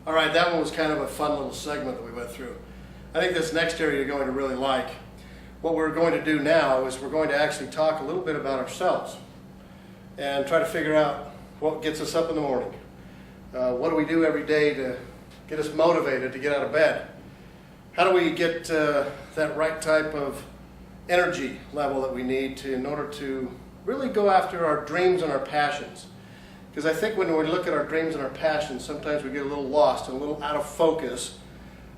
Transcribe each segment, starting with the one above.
All right, that one was kind of a fun little segment that we went through. I think this next area you're going to really like. What we're going to do now is we're going to actually talk a little bit about ourselves and try to figure out what gets us up in the morning. What do we do every day to get us motivated to get out of bed? How do we get that right type of energy level that we need in order to really go after our dreams and our passions? Because I think when we look at our dreams and our passions, sometimes we get a little lost and a little out of focus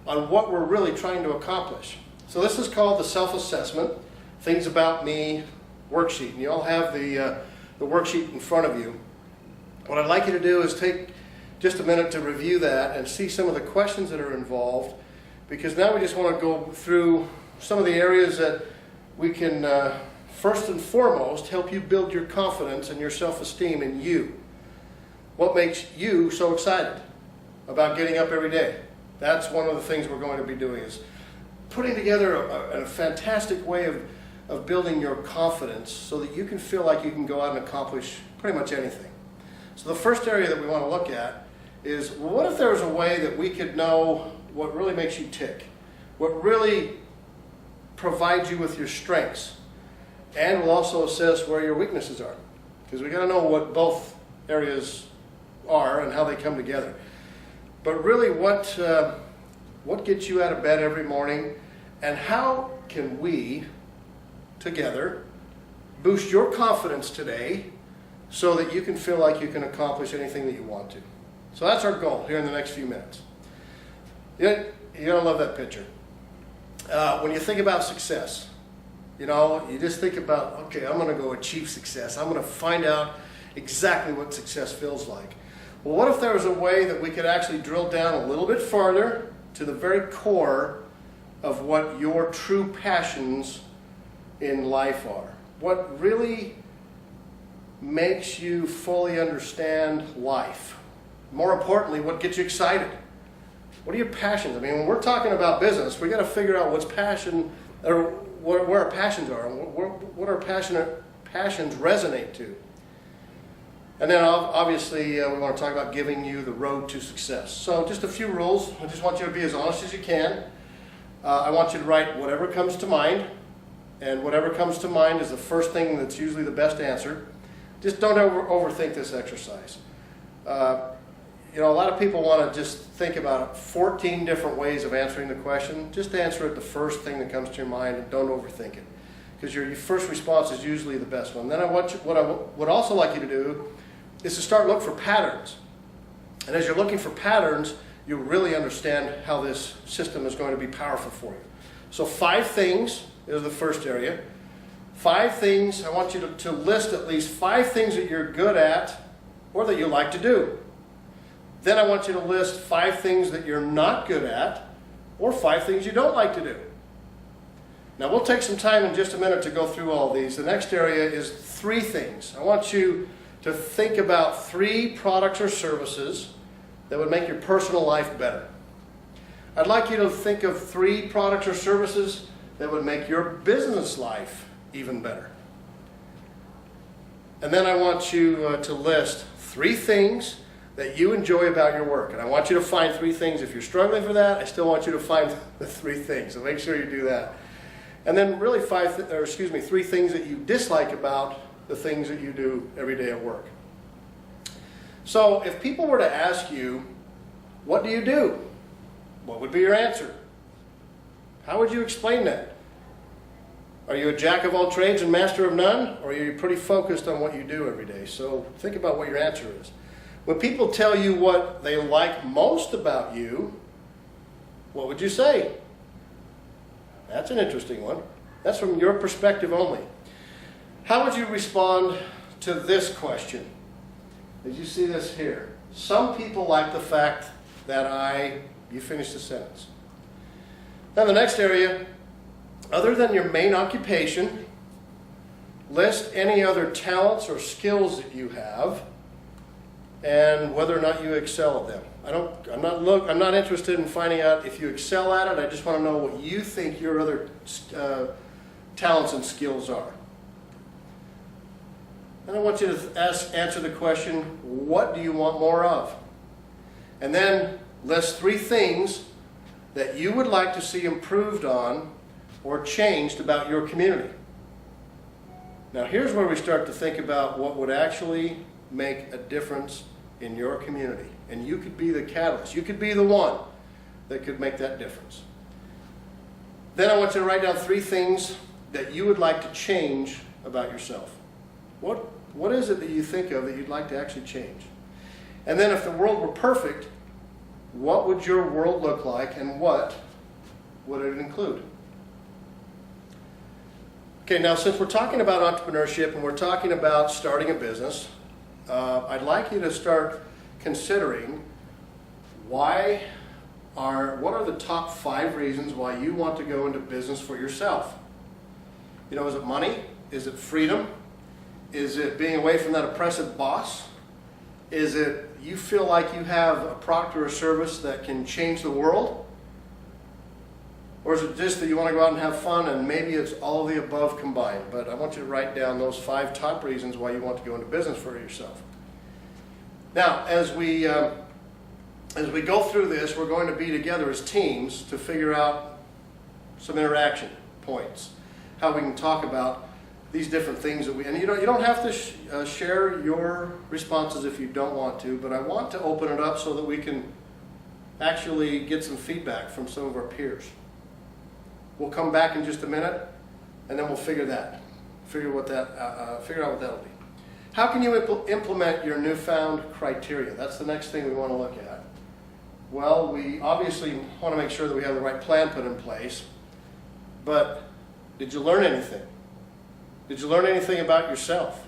on what we're really trying to accomplish. So this is called the self-assessment, Things About Me worksheet. And you all have the worksheet in front of you. What I'd like you to do is take just a minute to review that and see some of the questions that are involved, because now we just want to go through some of the areas that we can, first and foremost, help you build your confidence and your self-esteem in you. What makes you so excited about getting up every day? That's one of the things we're going to be doing, is putting together a fantastic way of building your confidence so that you can feel like you can go out and accomplish pretty much anything. So the first area that we want to look at is, well, what if there was a way that we could know what really makes you tick, what really provides you with your strengths, and we'll also assess where your weaknesses are, because we got to know what both areas are and how they come together. But really, what gets you out of bed every morning, and how can we together boost your confidence today so that you can feel like you can accomplish anything that you want to? So that's our goal here in the next few minutes. You're gonna love that picture. When you think about success, you just think about, okay, I'm gonna go achieve success. I'm gonna find out exactly what success feels like. Well, what if there was a way that we could actually drill down a little bit farther to the very core of what your true passions in life are? What really makes you fully understand life? More importantly, what gets you excited? What are your passions? I mean, when we're talking about business, we got to figure out what's passion, or where our passions are, and what our passions resonate to. And then obviously we want to talk about giving you the road to success. So just a few rules. I just want you to be as honest as you can. I want you to write whatever comes to mind, and whatever comes to mind is the first thing that's usually the best answer. Just don't overthink this exercise. A lot of people want to just think about 14 different ways of answering the question. Just answer it the first thing that comes to your mind, and don't overthink it, because your first response is usually the best one. Then what I would also like you to do is to start looking for patterns. And as you're looking for patterns, you'll really understand how this system is going to be powerful for you. So 5 things is the first area. 5 things, I want you to list at least 5 things that you're good at or that you like to do. Then I want you to list 5 things that you're not good at, or 5 things you don't like to do. Now we'll take some time in just a minute to go through all these. The next area is 3 things. I want you to think about 3 products or services that would make your personal life better. I'd like you to think of 3 products or services that would make your business life even better. And then I want you to list 3 things that you enjoy about your work. And I want you to find 3 things. If you're struggling for that, I still want you to find the 3 things. So make sure you do that. And then really 3 things that you dislike about the things that you do every day at work. So if people were to ask you, what do you do? What would be your answer? How would you explain that? Are you a jack of all trades and master of none? Or are you pretty focused on what you do every day? So think about what your answer is. When people tell you what they like most about you, what would you say? That's an interesting one. That's from your perspective only. How would you respond to this question? Did you see this here? Some people like the fact that you finish the sentence. Now the next area, other than your main occupation, list any other talents or skills that you have and whether or not you excel at them. I'm not interested in finding out if you excel at it. I just want to know what you think your other talents and skills are. And I want you to answer the question, what do you want more of? And then List 3 things that you would like to see improved on or changed about your community. Now here's where we start to think about what would actually make a difference in your community. And you could be the catalyst. You could be the one that could make that difference. Then I want you to write down 3 things that you would like to change about yourself. What is it that you think of that you'd like to actually change? And then if the world were perfect, what would your world look like and what would it include? Okay, now since we're talking about entrepreneurship and we're talking about starting a business, I'd like you to start considering what are the top 5 reasons why you want to go into business for yourself? You know, is it money? Is it freedom? Is it being away from that oppressive boss? Is it you feel like you have a product or a service that can change the world? Or is it just that you want to go out and have fun and maybe it's all of the above combined? But I want you to write down those 5 top reasons why you want to go into business for yourself. Now, as we go through this, we're going to be together as teams to figure out some interaction points, how we can talk about these different things that and you don't have to share your responses if you don't want to, but I want to open it up so that we can actually get some feedback from some of our peers. We'll come back in just a minute, and then we'll figure out what that'll be. How can you implement your newfound criteria? That's the next thing we want to look at. Well, we obviously want to make sure that we have the right plan put in place, but did you learn anything? Did you learn anything about yourself?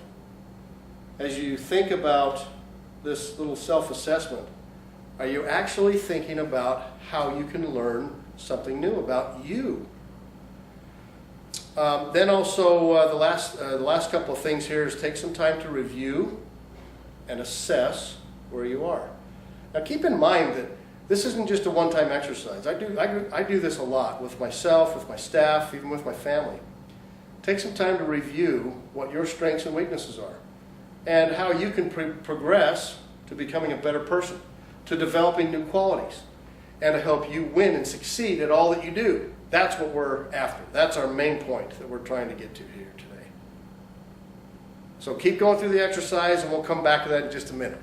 As you think about this little self-assessment, are you actually thinking about how you can learn something new about you? Then also the last couple of things here is take some time to review and assess where you are. Now keep in mind that this isn't just a one-time exercise. I do this a lot with myself, with my staff, even with my family. Take some time to review what your strengths and weaknesses are and how you can progress to becoming a better person, to developing new qualities, and to help you win and succeed at all that you do. That's what we're after. That's our main point that we're trying to get to here today. So keep going through the exercise and we'll come back to that in just a minute.